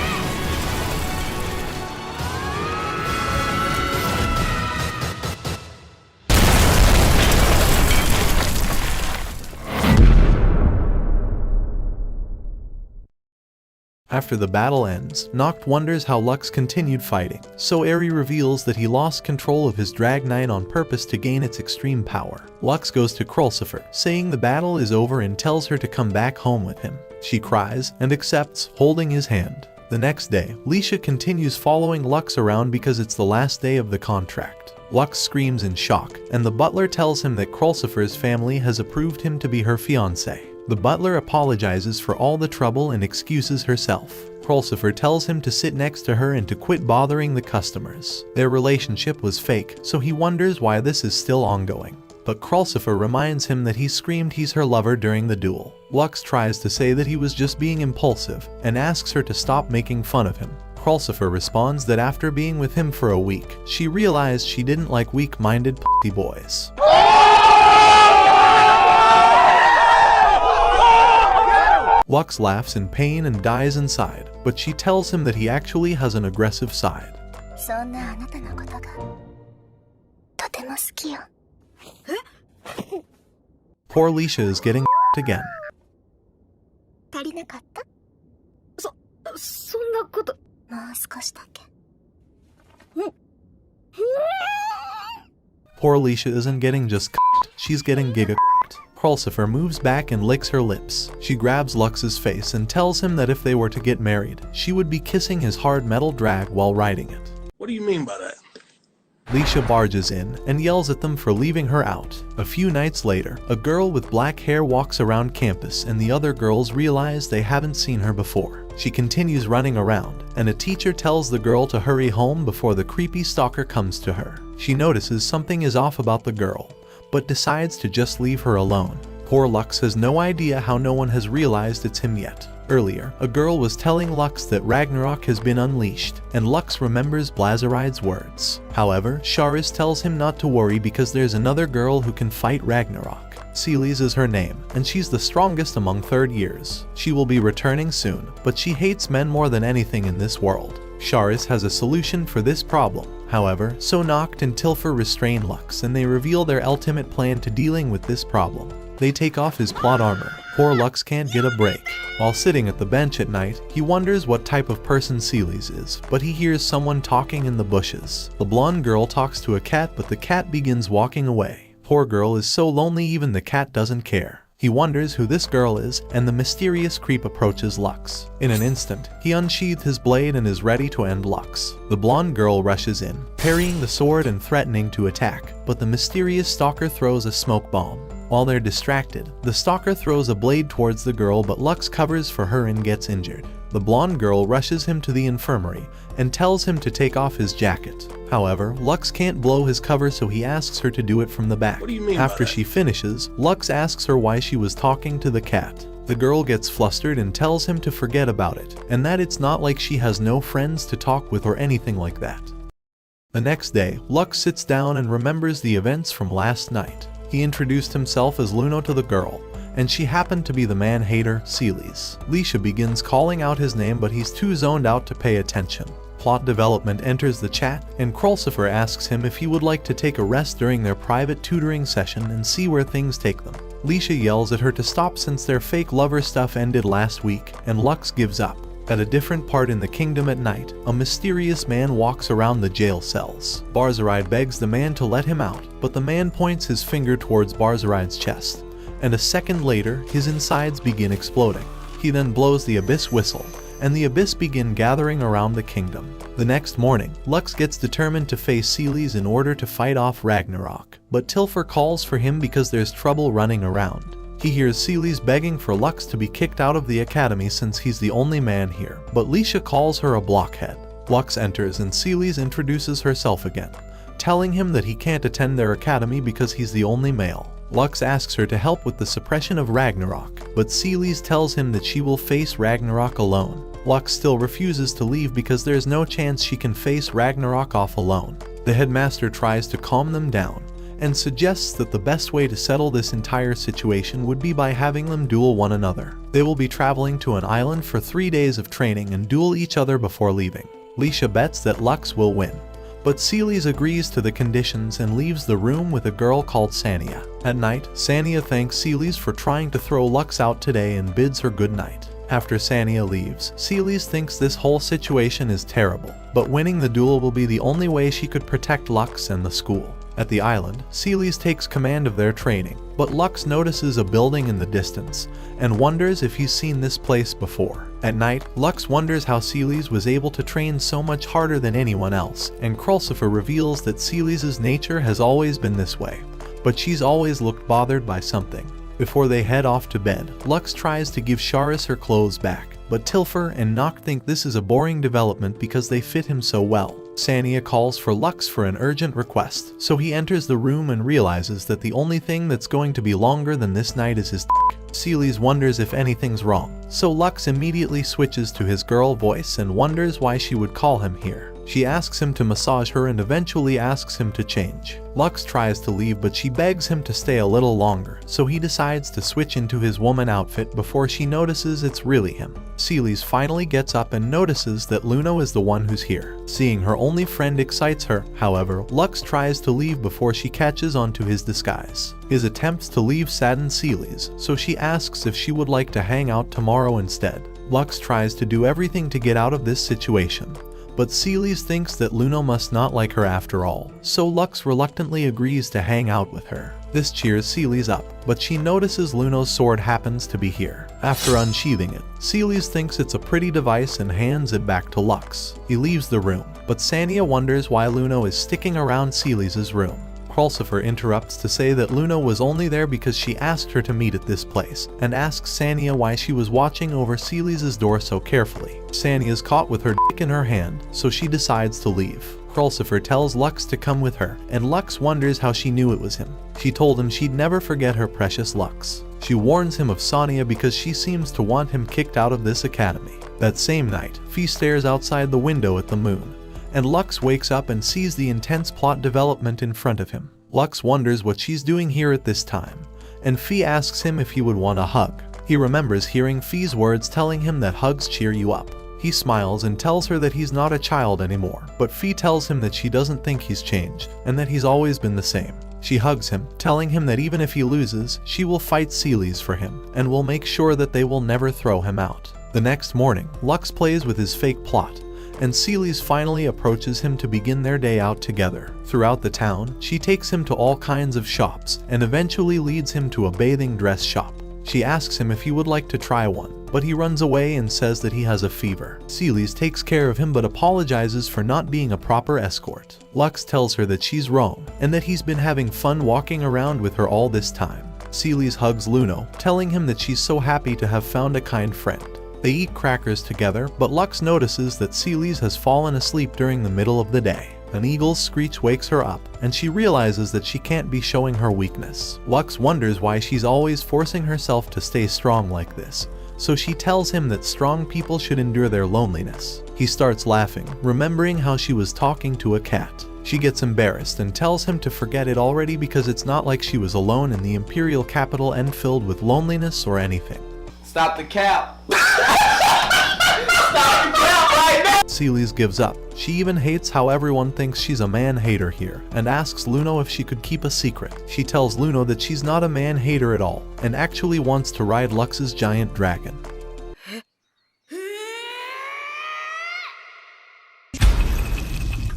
After the battle ends, Noct wonders how Lux continued fighting, so Eri reveals that he lost control of his Drag Knight on purpose to gain its extreme power. Lux goes to Krulsifer, saying the battle is over and tells her to come back home with him. She cries and accepts, holding his hand. The next day, Leisha continues following Lux around because it's the last day of the contract. Lux screams in shock, and the butler tells him that Krulsifer's family has approved him to be her fiancé. The butler apologizes for all the trouble and excuses herself. Krulsifer tells him to sit next to her and to quit bothering the customers. Their relationship was fake, so he wonders why this is still ongoing. But Krulsifer reminds him that he screamed he's her lover during the duel. Lux tries to say that he was just being impulsive, and asks her to stop making fun of him. Krulsifer responds that after being with him for a week, she realized she didn't like weak-minded p***y boys. Lux laughs in pain and dies inside, but she tells him that he actually has an aggressive side. そんなあなたのことがとても好きよ。 Poor Leisha is getting again. 足りなかった？そんなこと。もう少しだけ。 Poor Leisha isn't getting just she's getting giga. Krulsifer moves back and licks her lips. She grabs Lux's face and tells him that if they were to get married, she would be kissing his hard metal drag while riding it. What do you mean by that? Leisha barges in and yells at them for leaving her out. A few nights later, a girl with black hair walks around campus and the other girls realize they haven't seen her before. She continues running around, and a teacher tells the girl to hurry home before the creepy stalker comes to her. She notices something is off about the girl, but decides to just leave her alone. Poor Lux has no idea how no one has realized it's him yet. Earlier, a girl was telling Lux that Ragnarok has been unleashed, and Lux remembers Blazaride's words. However, Charis tells him not to worry because there's another girl who can fight Ragnarok. Celes is her name, and she's the strongest among third years. She will be returning soon, but she hates men more than anything in this world. Charis has a solution for this problem. However, so Noct and Tilfer restrain Lux and they reveal their ultimate plan to dealing with this problem. They take off his plot armor. Poor Lux can't get a break. While sitting at the bench at night, he wonders what type of person Celes is, but he hears someone talking in the bushes. The blonde girl talks to a cat, but the cat begins walking away. Poor girl is so lonely even the cat doesn't care. He wonders who this girl is, and the mysterious creep approaches Lux. In an instant, he unsheathed his blade and is ready to end Lux. The blonde girl rushes in, parrying the sword and threatening to attack, but the mysterious stalker throws a smoke bomb. While they're distracted, the stalker throws a blade towards the girl, but Lux covers for her and gets injured. The blonde girl rushes him to the infirmary and tells him to take off his jacket. However, Lux can't blow his cover, so he asks her to do it from the back. What do you mean After by that? she finishes, Lux asks her why she was talking to the cat. The girl gets flustered and tells him to forget about it, and that it's not like she has no friends to talk with or anything like that. The next day, Lux sits down and remembers the events from last night. He introduced himself as Luno to the girl, and she happened to be the man-hater, Celes. Leisha begins calling out his name, but he's too zoned out to pay attention. Plot development enters the chat, and Krulsifer asks him if he would like to take a rest during their private tutoring session and see where things take them. Leisha yells at her to stop since their fake lover stuff ended last week, and Lux gives up. At a different part in the kingdom at night, a mysterious man walks around the jail cells. Barzarai begs the man to let him out, but the man points his finger towards Barzarai's chest, and a second later, his insides begin exploding. He then blows the abyss whistle, and the abyss begin gathering around the kingdom. The next morning, Lux gets determined to face Celes in order to fight off Ragnarok, but Tilfer calls for him because there's trouble running around. He hears Celes begging for Lux to be kicked out of the academy since he's the only man here, but Lisha calls her a blockhead. Lux enters and Celes introduces herself again, telling him that he can't attend their academy because he's the only male. Lux asks her to help with the suppression of Ragnarok, but Celes tells him that she will face Ragnarok alone. Lux still refuses to leave because there's no chance she can face Ragnarok off alone. The headmaster tries to calm them down, and suggests that the best way to settle this entire situation would be by having them duel one another. They will be traveling to an island for 3 days of training and duel each other before leaving. Lisha bets that Lux will win, but Celes agrees to the conditions and leaves the room with a girl called Sania. At night, Sania thanks Celes for trying to throw Lux out today and bids her good night. After Sania leaves, Celes thinks this whole situation is terrible, but winning the duel will be the only way she could protect Lux and the school. At the island, Celes takes command of their training, but Lux notices a building in the distance and wonders if he's seen this place before. At night, Lux wonders how Celes was able to train so much harder than anyone else, and Krulsifer reveals that Celes' nature has always been this way, but she's always looked bothered by something. Before they head off to bed, Lux tries to give Charis her clothes back, but Tilfer and Noct think this is a boring development because they fit him so well. Sania calls for Lux for an urgent request, so he enters the room and realizes that the only thing that's going to be longer than this night is his dick. Celes wonders if anything's wrong, so Lux immediately switches to his girl voice and wonders why she would call him here. She asks him to massage her and eventually asks him to change. Lux tries to leave, but she begs him to stay a little longer, so he decides to switch into his woman outfit before she notices it's really him. Celes finally gets up and notices that Luna is the one who's here. Seeing her only friend excites her, however, Lux tries to leave before she catches onto his disguise. His attempts to leave sadden Celes, so she asks if she would like to hang out tomorrow instead. Lux tries to do everything to get out of this situation, but Celes thinks that Luna must not like her after all, so Lux reluctantly agrees to hang out with her. This cheers Celes up, but she notices Luna's sword happens to be here. After unsheathing it, Celes thinks it's a pretty device and hands it back to Lux. He leaves the room, but Sania wonders why Luna is sticking around Celes' room. Krulsifer interrupts to say that Luna was only there because she asked her to meet at this place, and asks Sania why she was watching over Celes' door so carefully. Sania is caught with her dick in her hand, so she decides to leave. Krulsifer tells Lux to come with her, and Lux wonders how she knew it was him. She told him she'd never forget her precious Lux. She warns him of Sania because she seems to want him kicked out of this academy. That same night, Fee stares outside the window at the moon, and Lux wakes up and sees the intense plot development in front of him. Lux wonders what she's doing here at this time, and Fee asks him if he would want a hug. He remembers hearing Fee's words telling him that hugs cheer you up. He smiles and tells her that he's not a child anymore, but Fee tells him that she doesn't think he's changed, and that he's always been the same. She hugs him, telling him that even if he loses, she will fight Celes for him, and will make sure that they will never throw him out. The next morning, Lux plays with his fake plot, and Celes finally approaches him to begin their day out together. Throughout the town, she takes him to all kinds of shops, and eventually leads him to a bathing dress shop. She asks him if he would like to try one, but he runs away and says that he has a fever. Celes takes care of him but apologizes for not being a proper escort. Lux tells her that she's wrong, and that he's been having fun walking around with her all this time. Celes hugs Luno, telling him that she's so happy to have found a kind friend. They eat crackers together, but Lux notices that Celes has fallen asleep during the middle of the day. An eagle's screech wakes her up, and she realizes that she can't be showing her weakness. Lux wonders why she's always forcing herself to stay strong like this, so she tells him that strong people should endure their loneliness. He starts laughing, remembering how she was talking to a cat. She gets embarrassed and tells him to forget it already because it's not like she was alone in the imperial capital and filled with loneliness or anything. Stop the cap. Stop the cap right now. Celes gives up. She even hates how everyone thinks she's a man-hater here, and asks Luno if she could keep a secret. She tells Luno that she's not a man-hater at all, and actually wants to ride Lux's giant dragon.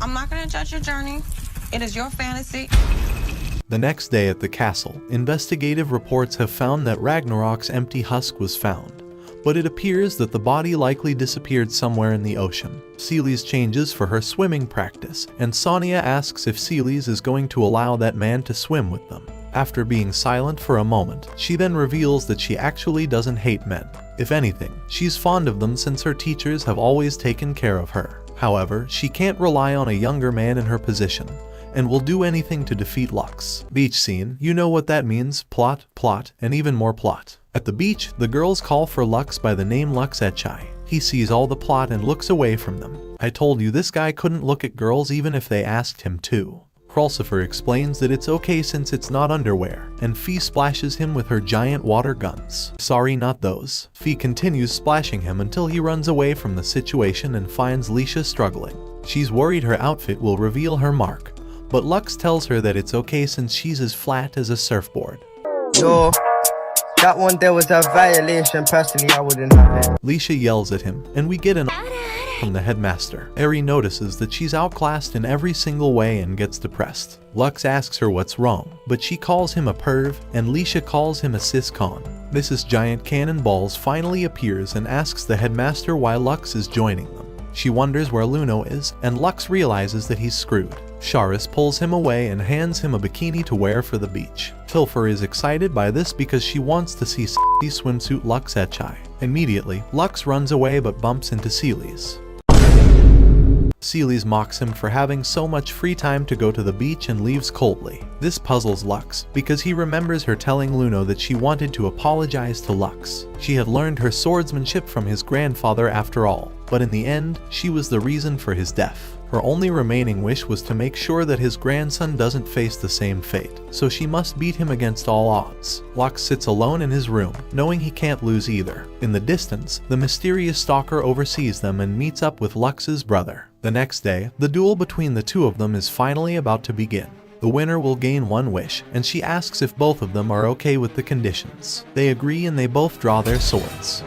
I'm not gonna judge your journey. It is your fantasy. The next day at the castle, investigative reports have found that Ragnarok's empty husk was found, but it appears that the body likely disappeared somewhere in the ocean. Celes changes for her swimming practice, and Sonia asks if Celes is going to allow that man to swim with them. After being silent for a moment, she then reveals that she actually doesn't hate men. If anything, she's fond of them since her teachers have always taken care of her. However, she can't rely on a younger man in her position, and will do anything to defeat Lux. Beach scene, you know what that means: plot, plot, and even more plot. At the beach, the girls call for Lux by the name Lux Echai. He sees all the plot and looks away from them. I told you this guy couldn't look at girls even if they asked him to. Krulsifer explains that it's okay since it's not underwear, and Fee splashes him with her giant water guns. Sorry, not those. Fee continues splashing him until he runs away from the situation and finds Leisha struggling. She's worried her outfit will reveal her mark, but Lux tells her that it's okay since she's as flat as a surfboard. So, that one there was a violation. Personally, I wouldn't have it. Leisha yells at him, and we get an from the headmaster. Eri notices that she's outclassed in every single way and gets depressed. Lux asks her what's wrong, but she calls him a perv, and Leisha calls him a cis-con. Mrs. Giant Cannonballs finally appears and asks the headmaster why Lux is joining them. She wonders where Luno is, and Lux realizes that he's screwed. Charis pulls him away and hands him a bikini to wear for the beach. Tilfer is excited by this because she wants to see swimsuit Lux Echai. Immediately, Lux runs away but bumps into Celes. Celes mocks him for having so much free time to go to the beach and leaves coldly. This puzzles Lux, because he remembers her telling Luno that she wanted to apologize to Lux. She had learned her swordsmanship from his grandfather after all, but in the end, she was the reason for his death. Her only remaining wish was to make sure that his grandson doesn't face the same fate, so she must beat him against all odds. Lux sits alone in his room, knowing he can't lose either. In the distance, the mysterious stalker oversees them and meets up with Lux's brother. The next day, the duel between the two of them is finally about to begin. The winner will gain one wish, and she asks if both of them are okay with the conditions. They agree and they both draw their swords.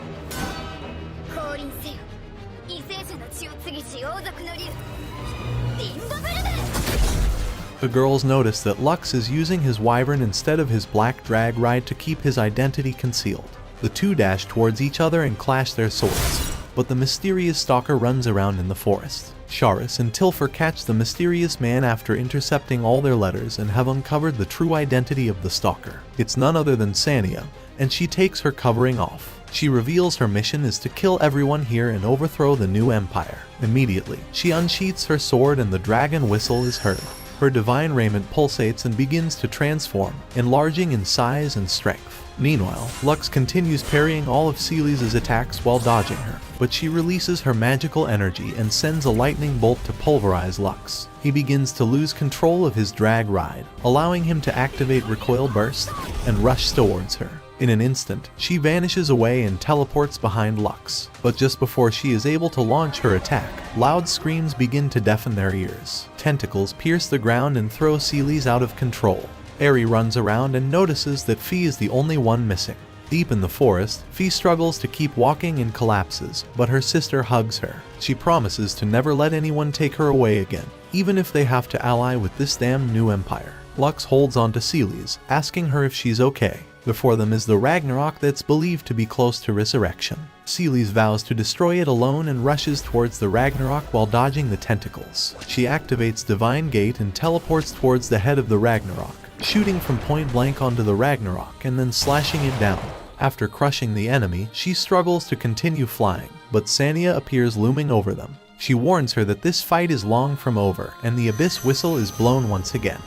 The girls notice that Lux is using his wyvern instead of his black drag ride to keep his identity concealed. The two dash towards each other and clash their swords, but the mysterious stalker runs around in the forest. Charis and Tilfer catch the mysterious man after intercepting all their letters and have uncovered the true identity of the stalker. It's none other than Sania, and she takes her covering off. She reveals her mission is to kill everyone here and overthrow the new empire. Immediately, she unsheaths her sword and the dragon whistle is heard. Her divine raiment pulsates and begins to transform, enlarging in size and strength. Meanwhile, Lux continues parrying all of Celes' attacks while dodging her, but she releases her magical energy and sends a lightning bolt to pulverize Lux. He begins to lose control of his drag ride, allowing him to activate Recoil Burst and rush towards her. In an instant, she vanishes away and teleports behind Lux. But just before she is able to launch her attack, loud screams begin to deafen their ears. Tentacles pierce the ground and throw Celes out of control. Eri runs around and notices that Fee is the only one missing. Deep in the forest, Fee struggles to keep walking and collapses, but her sister hugs her. She promises to never let anyone take her away again, even if they have to ally with this damn new empire. Lux holds on to Celes, asking her if she's okay. Before them is the Ragnarok that's believed to be close to resurrection. Celes vows to destroy it alone and rushes towards the Ragnarok while dodging the tentacles. She activates Divine Gate and teleports towards the head of the Ragnarok, shooting from point blank onto the Ragnarok and then slashing it down. After crushing the enemy, she struggles to continue flying, but Sania appears looming over them. She warns her that this fight is long from over and the abyss whistle is blown once again.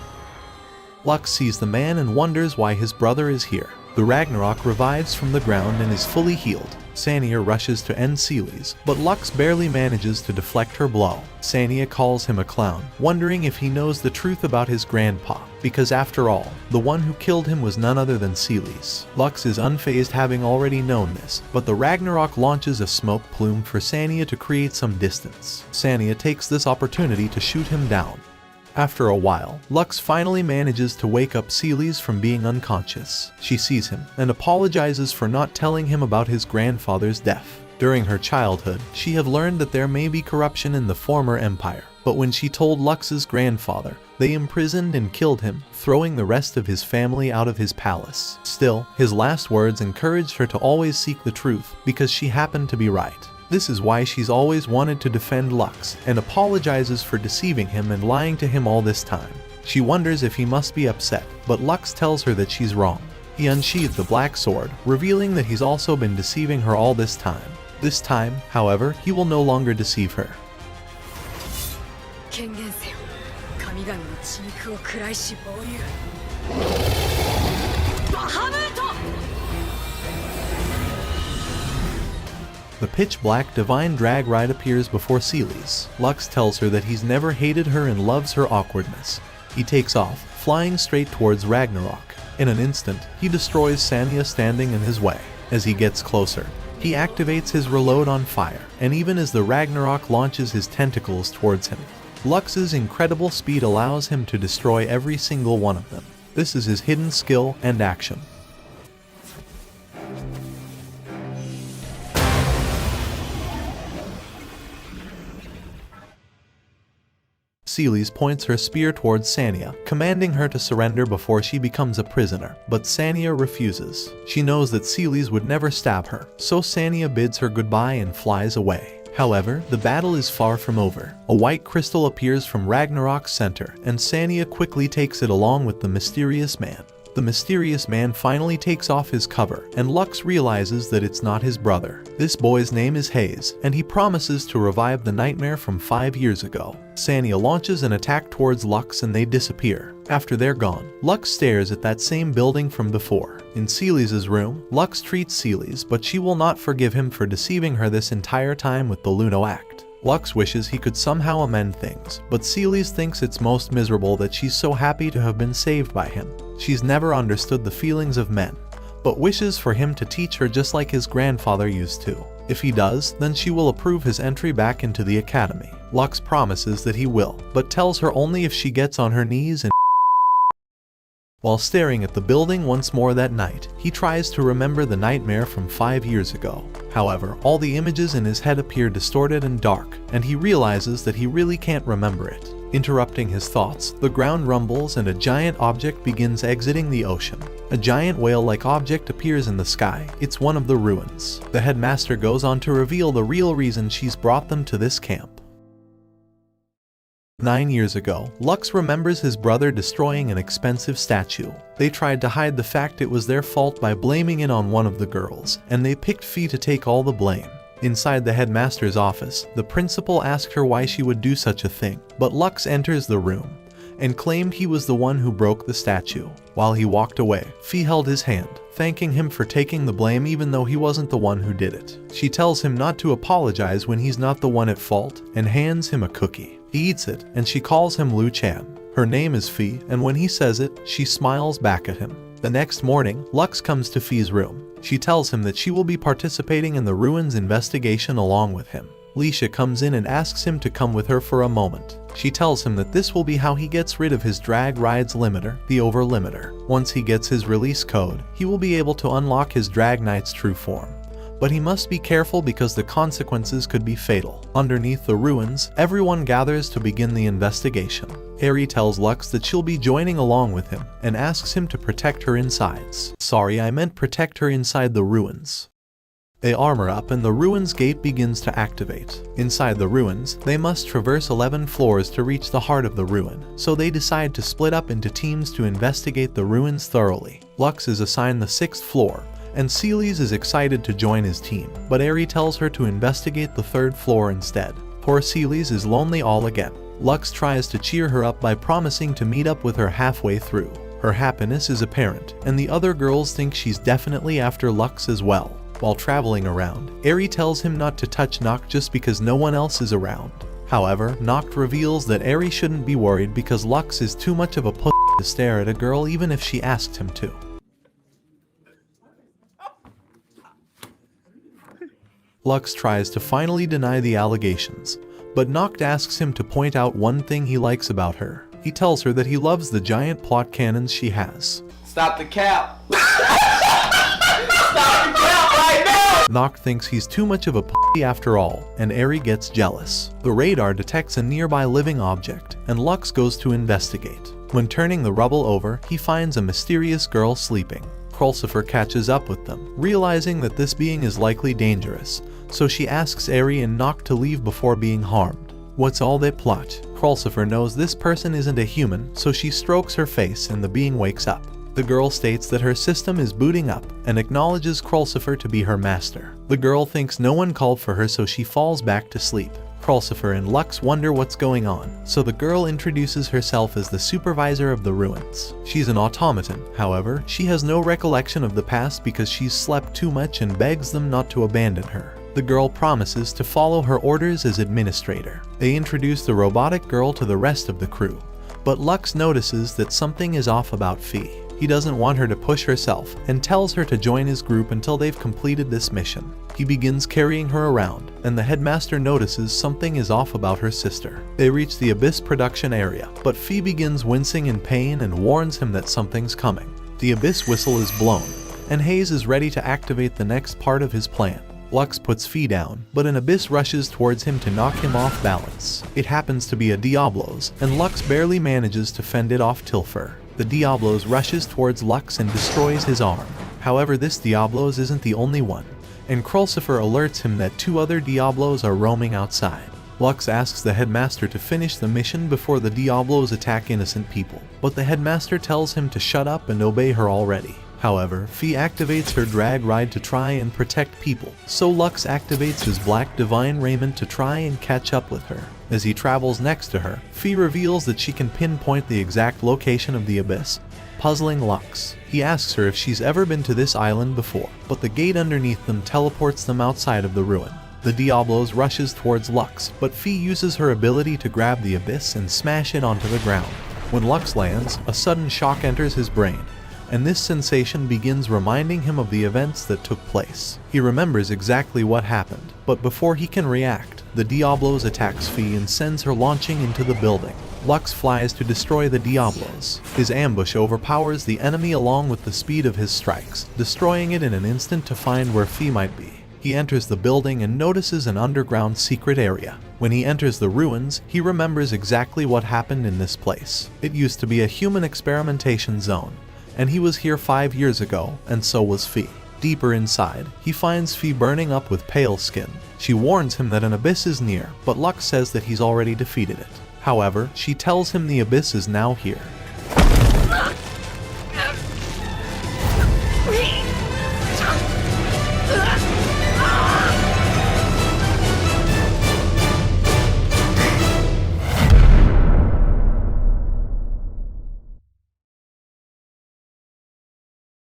Lux sees the man and wonders why his brother is here. The Ragnarok revives from the ground and is fully healed. Sania rushes to end Celes, but Lux barely manages to deflect her blow. Sania calls him a clown, wondering if he knows the truth about his grandpa, because after all, the one who killed him was none other than Celes. Lux is unfazed, having already known this, but the Ragnarok launches a smoke plume for Sania to create some distance. Sania takes this opportunity to shoot him down. After a while, Lux finally manages to wake up Celes from being unconscious. She sees him and apologizes for not telling him about his grandfather's death. During her childhood, she had learned that there may be corruption in the former empire, But when she told Lux's grandfather, they imprisoned and killed him, throwing the rest of his family out of his palace. Still, his last words encouraged her to always seek the truth, because she happened to be right. This is why she's always wanted to defend Lux, and apologizes for deceiving him and lying to him all this time. She wonders if he must be upset, but Lux tells her that she's wrong. He unsheathed the black sword, revealing that he's also been deceiving her all this time. This time, however, he will no longer deceive her. The pitch-black divine drag ride appears before Celes. Lux tells her that he's never hated her and loves her awkwardness. He takes off, flying straight towards Ragnarok. In an instant, he destroys Sanya standing in his way. As he gets closer, he activates his reload on fire, and even as the Ragnarok launches his tentacles towards him, Lux's incredible speed allows him to destroy every single one of them. This is his hidden skill and action. Celes points her spear towards Sanya, commanding her to surrender before she becomes a prisoner, but Sanya refuses. She knows that Celes would never stab her, so Sanya bids her goodbye and flies away. However, the battle is far from over. A white crystal appears from Ragnarok's center, and Sanya quickly takes it along with the mysterious man. The mysterious man finally takes off his cover, and Lux realizes that it's not his brother. This boy's name is Hayes, and he promises to revive the nightmare from 5 years ago. Sanya launches an attack towards Lux and they disappear. After they're gone, Lux stares at that same building from before. In Celes' room, Lux treats Celes, but she will not forgive him for deceiving her this entire time with the Luno act. Lux wishes he could somehow amend things, but Celes thinks it's most miserable that she's so happy to have been saved by him. She's never understood the feelings of men, but wishes for him to teach her just like his grandfather used to. If he does, then she will approve his entry back into the academy. Lux promises that he will, but tells her only if she gets on her knees and while staring at the building once more that night, he tries to remember the nightmare from 5 years ago. However, all the images in his head appear distorted and dark, and he realizes that he really can't remember it. Interrupting his thoughts, the ground rumbles and a giant object begins exiting the ocean. A giant whale-like object appears in the sky. It's one of the ruins. The headmaster goes on to reveal the real reason she's brought them to this camp. 9 years ago, Lux remembers his brother destroying an expensive statue. They tried to hide the fact it was their fault by blaming it on one of the girls, and they picked Fee to take all the blame. Inside the headmaster's office, the principal asked her why she would do such a thing, but Lux enters the room and claimed he was the one who broke the statue. While he walked away, Fee held his hand, thanking him for taking the blame even though he wasn't the one who did it. She tells him not to apologize when he's not the one at fault and hands him a cookie. He eats it, and she calls him Lu Chan. Her name is Fee, and when he says it, she smiles back at him. The next morning, Lux comes to Fee's room. She tells him that she will be participating in the ruins investigation along with him. Leisha comes in and asks him to come with her for a moment. She tells him that this will be how he gets rid of his drag rides limiter, the over limiter. Once he gets his release code, he will be able to unlock his drag knight's true form. But he must be careful because the consequences could be fatal. Underneath the ruins, everyone gathers to begin the investigation. Eri tells Lux that she'll be joining along with him and asks him to protect her insides. Sorry, I meant protect her inside the ruins. They armor up and the ruins gate begins to activate. Inside the ruins, they must traverse 11 floors to reach the heart of the ruin, so they decide to split up into teams to investigate the ruins thoroughly. Lux is assigned the 6th floor, and Celes is excited to join his team, but Eri tells her to investigate the 3rd floor instead. Poor Celes is lonely all again. Lux tries to cheer her up by promising to meet up with her halfway through. Her happiness is apparent, and the other girls think she's definitely after Lux as well. While traveling around, Eri tells him not to touch Noct just because no one else is around. However, Noct reveals that Eri shouldn't be worried because Lux is too much of a pussy to stare at a girl even if she asked him to. Lux tries to finally deny the allegations, but Noct asks him to point out one thing he likes about her. He tells her that he loves the giant plot cannons she has. Stop the cap. Stop the cap right now! Noct thinks he's too much of a pussy after all, and Eri gets jealous. The radar detects a nearby living object, and Lux goes to investigate. When turning the rubble over, he finds a mysterious girl sleeping. Krulsifer catches up with them, realizing that this being is likely dangerous, so she asks Eri and Noct to leave before being harmed. What's all that plot? Krulsifer knows this person isn't a human, so she strokes her face and the being wakes up. The girl states that her system is booting up and acknowledges Krulsifer to be her master. The girl thinks no one called for her, so she falls back to sleep. Krulsifer and Lux wonder what's going on, so the girl introduces herself as the supervisor of the ruins. She's an automaton, however, she has no recollection of the past because she's slept too much and begs them not to abandon her. The girl promises to follow her orders as administrator. They introduce the robotic girl to the rest of the crew, but Lux notices that something is off about Fee. He doesn't want her to push herself and tells her to join his group until they've completed this mission. He begins carrying her around, and the headmaster notices something is off about her sister. They reach the Abyss production area, but Fee begins wincing in pain and warns him that something's coming. The Abyss whistle is blown, and Hayes is ready to activate the next part of his plan. Lux puts Fee down, but an Abyss rushes towards him to knock him off balance. It happens to be a Diablos, and Lux barely manages to fend it off Tilfer. The Diablos rushes towards Lux and destroys his arm. However, this Diablos isn't the only one, and Krulsifer alerts him that 2 other Diablos are roaming outside. Lux asks the headmaster to finish the mission before the Diablos attack innocent people, but the headmaster tells him to shut up and obey her already. However, Fee activates her drag ride to try and protect people, so Lux activates his black divine raiment to try and catch up with her. As he travels next to her, Fee reveals that she can pinpoint the exact location of the Abyss, puzzling Lux. He asks her if she's ever been to this island before, but the gate underneath them teleports them outside of the ruin. The Diablos rushes towards Lux, but Fee uses her ability to grab the Abyss and smash it onto the ground. When Lux lands, a sudden shock enters his brain, and this sensation begins reminding him of the events that took place. He remembers exactly what happened, but before he can react, the Diablos attacks Fee and sends her launching into the building. Lux flies to destroy the Diablos. His ambush overpowers the enemy along with the speed of his strikes, destroying it in an instant to find where Fee might be. He enters the building and notices an underground secret area. When he enters the ruins, he remembers exactly what happened in this place. It used to be a human experimentation zone, and he was here 5 years ago, and so was Fee. Deeper inside, he finds Fee burning up with pale skin. She warns him that an abyss is near, but Lux says that he's already defeated it. However, she tells him the abyss is now here,